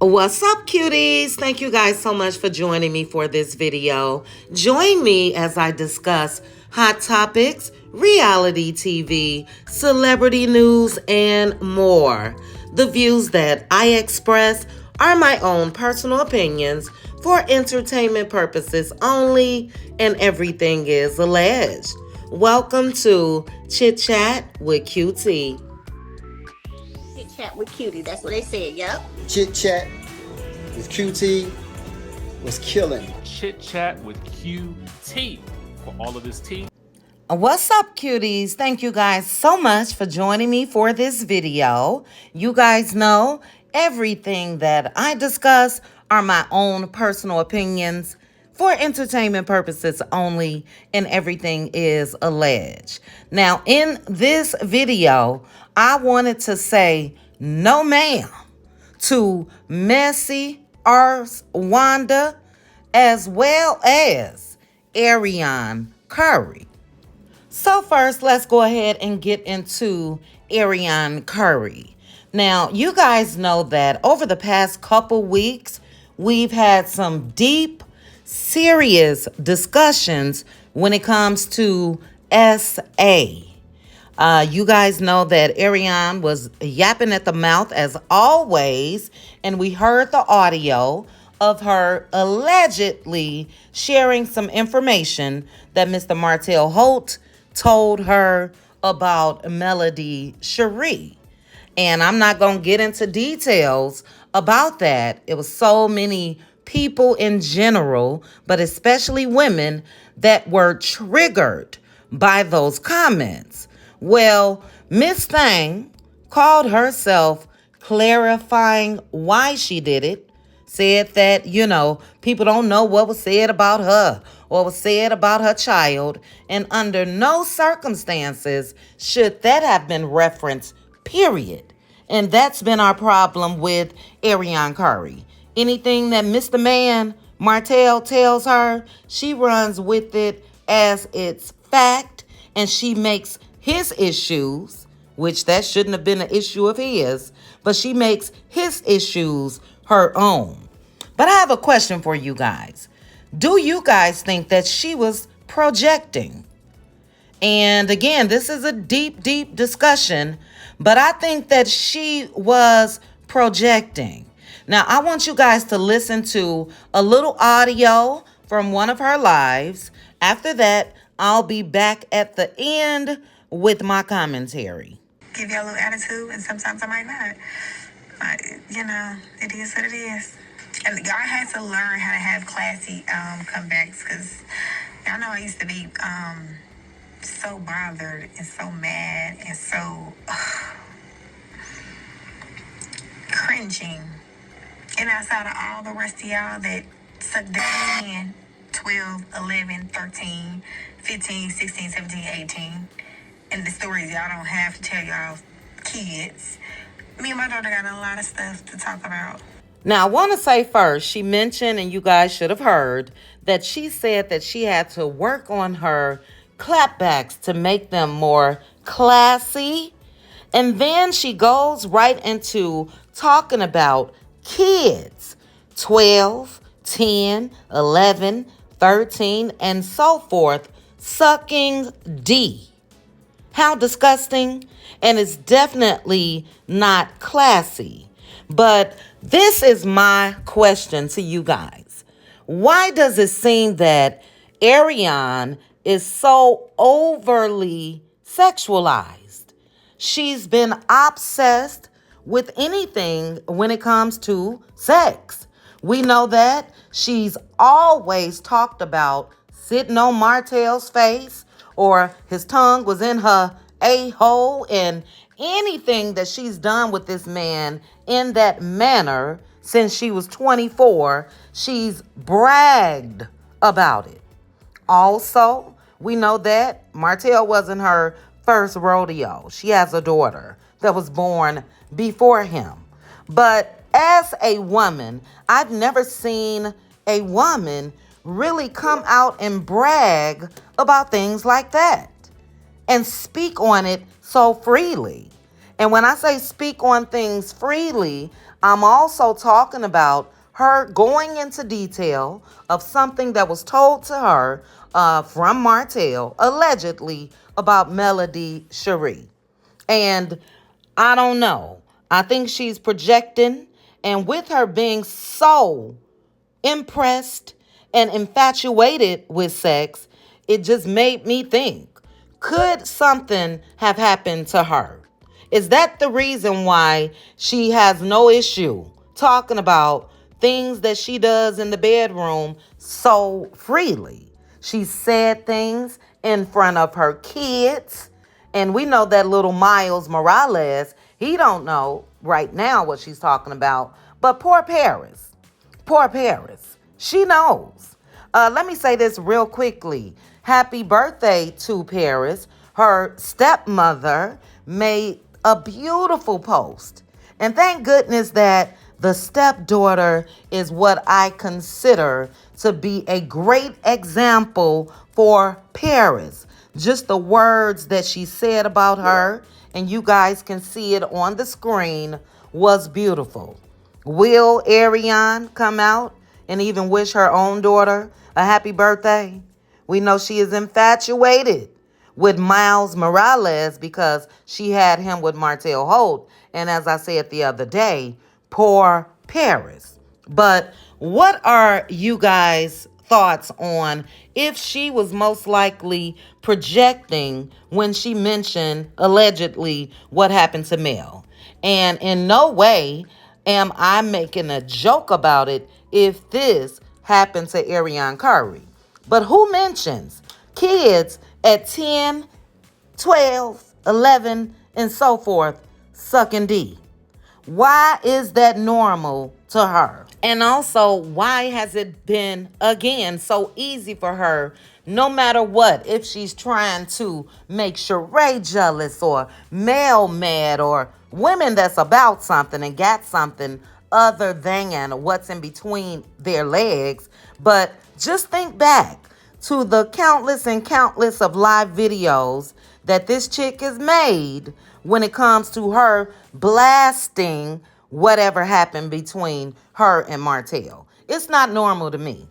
What's up, cuties? Thank you guys so much for joining me for this video. Join me as I discuss hot topics, reality TV, celebrity news, and more. The views that I express are my own personal opinions for entertainment purposes only, and everything is alleged. Welcome to Chit Chat with QT. Chit chat with Cutie. That's what they said. Yep. Chit Chat with QT was killing. Chit Chat with QT for all of this tea. What's up, cuties? Thank you guys so much for joining me for this video. You guys know everything that I discuss are my own personal opinions for entertainment purposes only, and everything is alleged. Now, in this video, I wanted to say no ma'am to messy Wanda, as well as Arion Curry. So first, let's go ahead and get into Arion Curry. Now, you guys know that over the past couple weeks, we've had some deep, serious discussions when it comes to SA. You guys know that Arion was yapping at the mouth as always, and we heard the audio of her allegedly sharing some information that Mr. Martell Holt told her about Melody Cherie. And I'm not going to get into details about that. It was so many people in general, but especially women, that were triggered by those comments. Well, Miss Thang called herself clarifying why she did it, said that, people don't know what was said about her or was said about her child, and under no circumstances should that have been referenced, period. And that's been our problem with Arion Curry. Anything that Mr. Man Martell tells her, she runs with it as it's fact, and she makes his issues, which that shouldn't have been an issue of his, but she makes his issues her own. But I have a question for you guys. Do you guys think that she was projecting? And again, this is a deep, deep discussion, but I think that she was projecting. Now, I want you guys to listen to a little audio from one of her lives. After that, I'll be back at the end with my commentary. Give y'all a little attitude, and sometimes I might not. It is what it is. And y'all had to learn how to have classy comebacks, because y'all know I used to be so bothered and so mad and so cringing. And outside of all the rest of y'all that suck their 10, 12, 11, 13, 15, 16, 17, 18, and the stories y'all don't have to tell y'all kids, me and my daughter got a lot of stuff to talk about. Now, I want to say first, she mentioned, and you guys should have heard, that she said that she had to work on her clapbacks to make them more classy. And then she goes right into talking about kids, 12, 10, 11, 13, and so forth, sucking D. How disgusting. And it's definitely not classy. But this is my question to you guys. Why does it seem that Arion is so overly sexualized? She's been obsessed with anything when it comes to sex. We know that she's always talked about sitting on Martell's face, or his tongue was in her a-hole, and anything that she's done with this man in that manner since she was 24, she's bragged about it. Also, we know that Martell wasn't her first rodeo. She has a daughter that was born before him. But as a woman, I've never seen a woman really come out and brag about things like that and speak on it so freely. And when I say speak on things freely, I'm also talking about her going into detail of something that was told to her from Martell, allegedly about Melody Cherie. And I don't know. I think she's projecting. And with her being so impressed and infatuated with sex, it just made me think, could something have happened to her? Is that the reason why she has no issue talking about things that she does in the bedroom so freely? She said things in front of her kids. And we know that little Miles Morales, he don't know right now what she's talking about. But poor Paris. Poor Paris. She knows. Let me say this real quickly. Happy birthday to Paris. Her stepmother made a beautiful post. And thank goodness that the stepdaughter is what I consider to be a great example for Paris. Just the words that she said about her, and you guys can see it on the screen, was beautiful. Will Arion come out and even wish her own daughter a happy birthday? We know she is infatuated with Miles Morales because she had him with Martell Holt. And as I said the other day, poor Paris. But what are you guys' thoughts on if she was most likely projecting when she mentioned allegedly what happened to Mel? And in no way am I making a joke about it if this happened to Arion Curry. But who mentions kids at 10, 12, 11, and so forth sucking D? Why is that normal to her? And also, why has it been, again, so easy for her, no matter what, if she's trying to make Sheree jealous or Mel mad or women that's about something and got something other than what's in between their legs. But just think back to the countless and countless of live videos that this chick has made when it comes to her blasting whatever happened between her and Martell. It's not normal to me.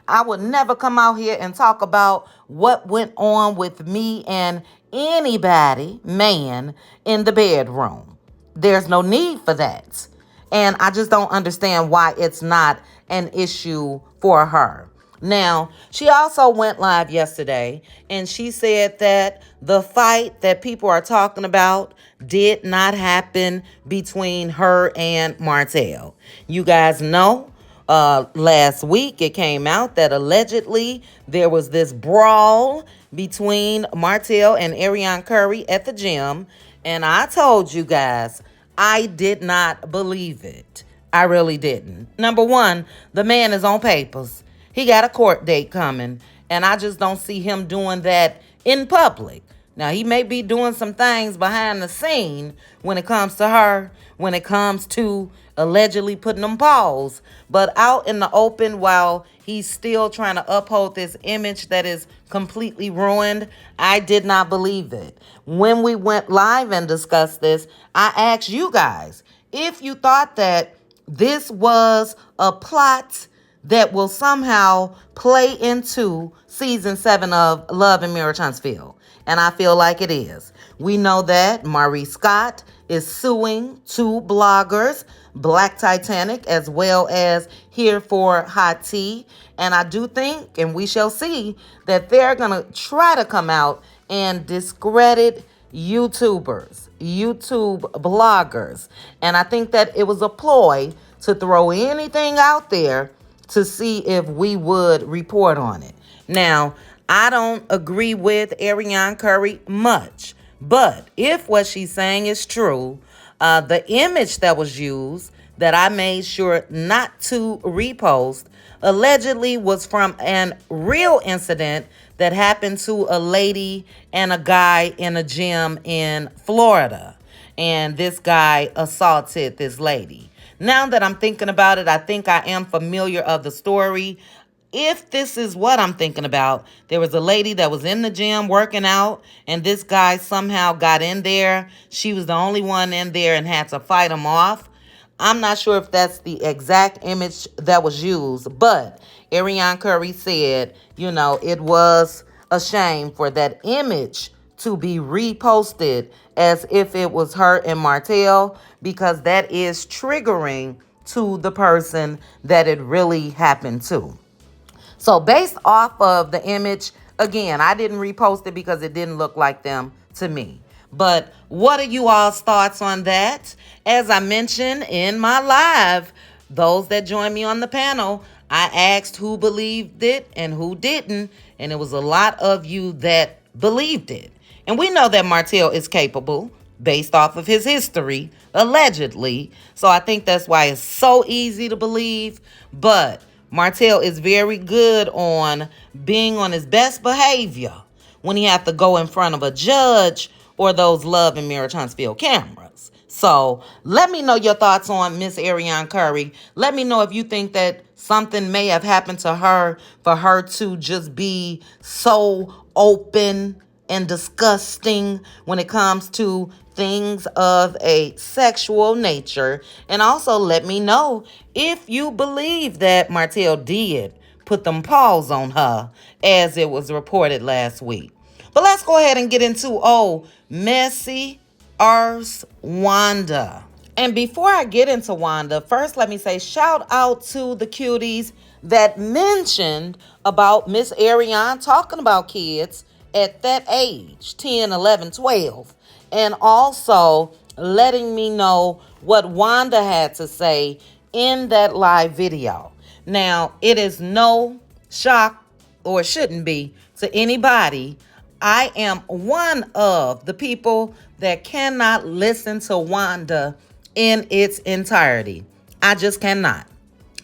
I would never come out here and talk about what went on with me and anybody, man, in the bedroom. There's no need for that. And I just don't understand why it's not an issue for her. Now, she also went live yesterday and she said that the fight that people are talking about did not happen between her and Martell. You guys know last week it came out that allegedly there was this brawl between Martell and Arion Curry at the gym. And I told you guys, I did not believe it. I really didn't. Number one, the man is on papers. He got a court date coming, and I just don't see him doing that in public. Now, he may be doing some things behind the scene when it comes to her, when it comes to allegedly putting them paws, but out in the open while he's still trying to uphold this image that is completely ruined, I did not believe it. When we went live and discussed this, I asked you guys if you thought that this was a plot that will somehow play into season 7 of Love and Marriage Huntsville. And I feel like it is. We know that Marie Scott is suing 2 bloggers, Black Titanic as well as Here for Hot Tea. And I do think, and we shall see, that they're going to try to come out and discredit YouTubers, YouTube bloggers. And I think that it was a ploy to throw anything out there to see if we would report on it. Now, I don't agree with Arion Curry much, but if what she's saying is true, the image that was used that I made sure not to repost allegedly was from an real incident that happened to a lady and a guy in a gym in Florida. And this guy assaulted this lady. Now that I'm thinking about it, I think I am familiar of the story. if this is what I'm thinking about, there was a lady that was in the gym working out, and this guy somehow got in there. She was the only one in there and had to fight him off. I'm not sure if that's the exact image that was used, but Arion Curry said, it was a shame for that image to be reposted as if it was her and Martell, because that is triggering to the person that it really happened to. So based off of the image, again, I didn't repost it because it didn't look like them to me. But what are you all's thoughts on that? As I mentioned in my live, those that joined me on the panel, I asked who believed it and who didn't, and it was a lot of you that believed it. And we know that Martell is capable based off of his history, allegedly. So I think that's why it's so easy to believe. But Martell is very good on being on his best behavior when he has to go in front of a judge or those Love and Marriage Huntsville cameras. So let me know your thoughts on Miss Arion Curry. Let me know if you think that something may have happened to her for her to just be so open and disgusting when it comes to things of a sexual nature. And also let me know if you believe that Martell did put them paws on her as it was reported last week. But let's go ahead and get into messy arse Wanda. And before I get into Wanda, first let me say shout out to the cuties that mentioned about Miss Arion talking about kids at that age, 10, 11, 12. And also letting me know what Wanda had to say in that live video. Now, it is no shock, or shouldn't be, to anybody. I am one of the people that cannot listen to Wanda in its entirety. I just cannot.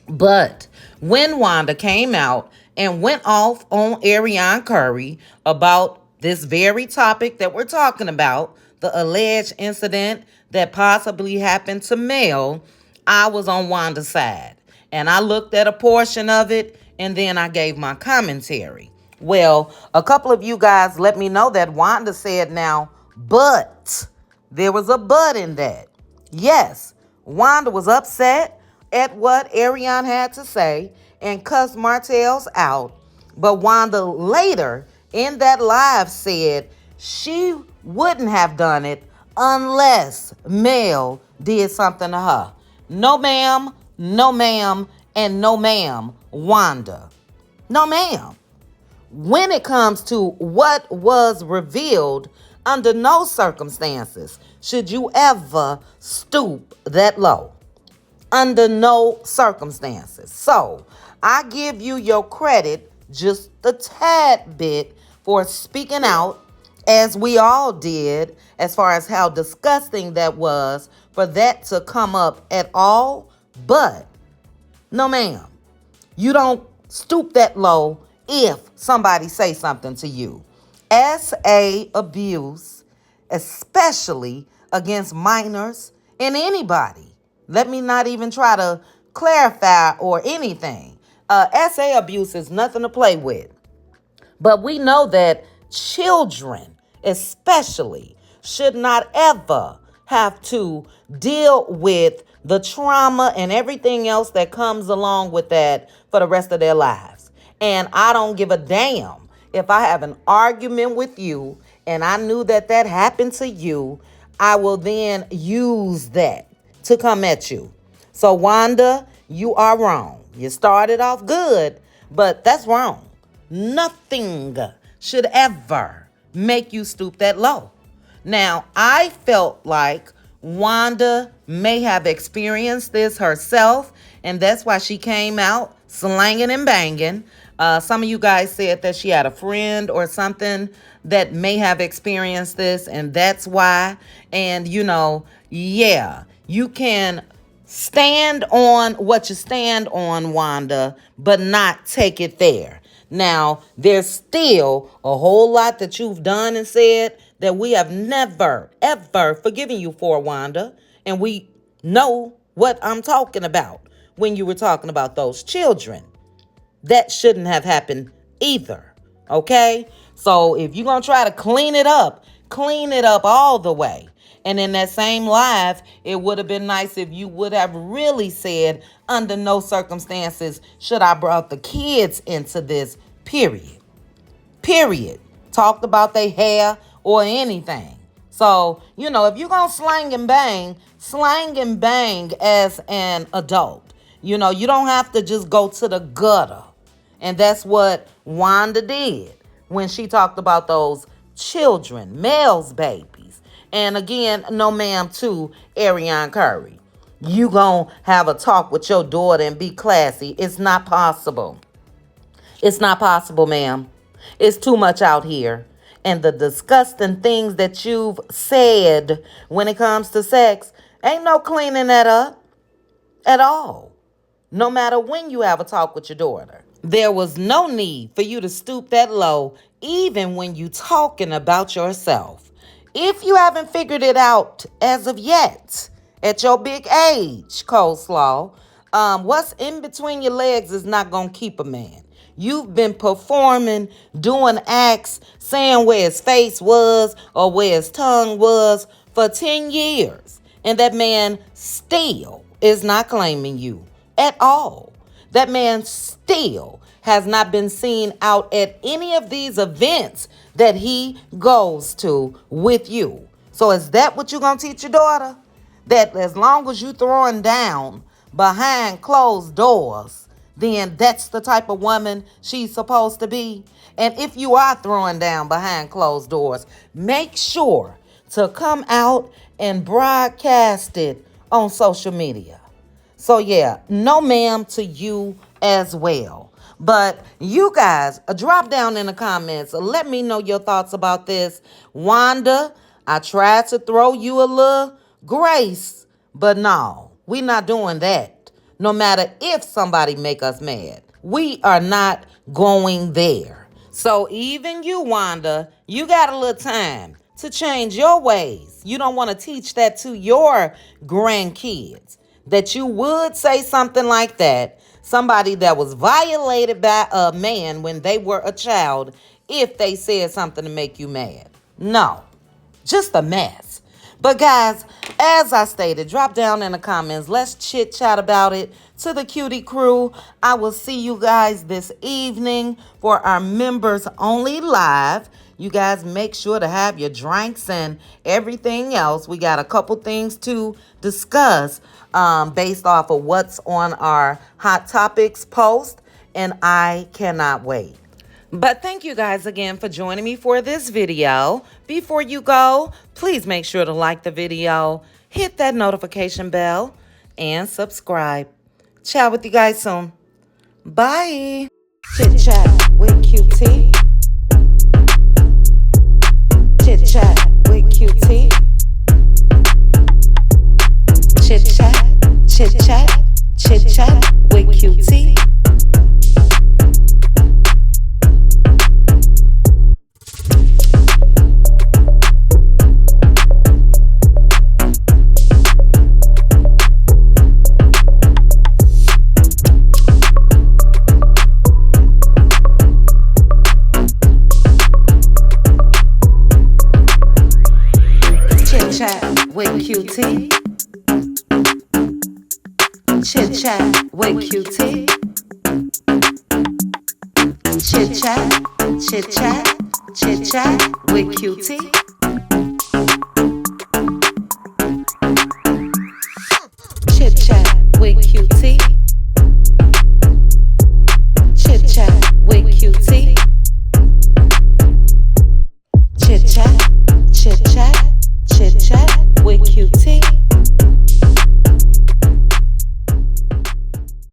But when Wanda came out and went off on Arion Curry about this very topic that we're talking about, the alleged incident that possibly happened to Mel, I was on Wanda's side. And I looked at a portion of it, and then I gave my commentary. Well, a couple of you guys let me know that Wanda said now, but there was a but in that. Yes, Wanda was upset at what Arion had to say and cussed Martell's out. But Wanda later in that live said she wouldn't have done it unless Mel did something to her. No ma'am, no ma'am, and no ma'am, Wanda. No ma'am. When it comes to what was revealed, under no circumstances should you ever stoop that low. Under no circumstances. So I give you your credit just a tad bit for speaking out, as we all did, as far as how disgusting that was for that to come up at all. But no ma'am, you don't stoop that low if somebody say something to you. SA abuse, especially against minors and anybody. Let me not even try to clarify or anything. SA abuse is nothing to play with. But we know that children, especially, should not ever have to deal with the trauma and everything else that comes along with that for the rest of their lives. And I don't give a damn if I have an argument with you and I knew that that happened to you, I will then use that to come at you. So Wanda, you are wrong. You started off good, but that's wrong. Nothing should ever make you stoop that low. Now, I felt like Wanda may have experienced this herself, and that's why she came out slanging and banging. Some of you guys said that she had a friend or something that may have experienced this, and that's why. And, yeah, you can stand on what you stand on, Wanda, but not take it there. Now, there's still a whole lot that you've done and said that we have never, ever forgiven you for, Wanda. And we know what I'm talking about when you were talking about those children. that shouldn't have happened either. Okay? So if you're going to try to clean it up all the way. And in that same live, it would have been nice if you would have really said, under no circumstances should I brought the kids into this, period. Period. Talked about their hair or anything. So, if you're going to slang and bang as an adult. You don't have to just go to the gutter. And that's what Wanda did when she talked about those children, males, babies. And again, no ma'am to Arion Curry. You gonna have a talk with your daughter and be classy. It's not possible. It's not possible, ma'am. It's too much out here. And the disgusting things that you've said when it comes to sex, ain't no cleaning that up at all. No matter when you have a talk with your daughter. There was no need for you to stoop that low, even when you talking about yourself. If you haven't figured it out as of yet, at your big age, coleslaw, what's in between your legs is not going to keep a man. You've been performing, doing acts, saying where his face was or where his tongue was for 10 years. And that man still is not claiming you at all. That man still has not been seen out at any of these events that he goes to with you. So is that what you're going to teach your daughter? That as long as you throwing down behind closed doors, then that's the type of woman she's supposed to be? And if you are throwing down behind closed doors, make sure to come out and broadcast it on social media. So yeah, no ma'am to you as well. But you guys, drop down in the comments. Let me know your thoughts about this. Wanda, I tried to throw you a little grace, but no, we not doing that. No matter if somebody make us mad, we are not going there. So even you, Wanda, you got a little time to change your ways. You don't want to teach that to your grandkids, that you would say something like that. Somebody that was violated by a man when they were a child, if they said something to make you mad. No, just a mess. But guys, as I stated, drop down in the comments. Let's chit chat about it. To the cutie crew, I will see you guys this evening for our members only live. You guys make sure to have your drinks and everything else. We got a couple things to discuss based off of what's on our Hot Topics post, and I cannot wait. But thank you guys again for joining me for this video. Before you go, please make sure to like the video, hit that notification bell, and subscribe. Chat with you guys soon. Bye. Chit chat with QT. Chit chat with QT. Chit chat with QT. With QT. Chit chat with QT. Chit chat with QT.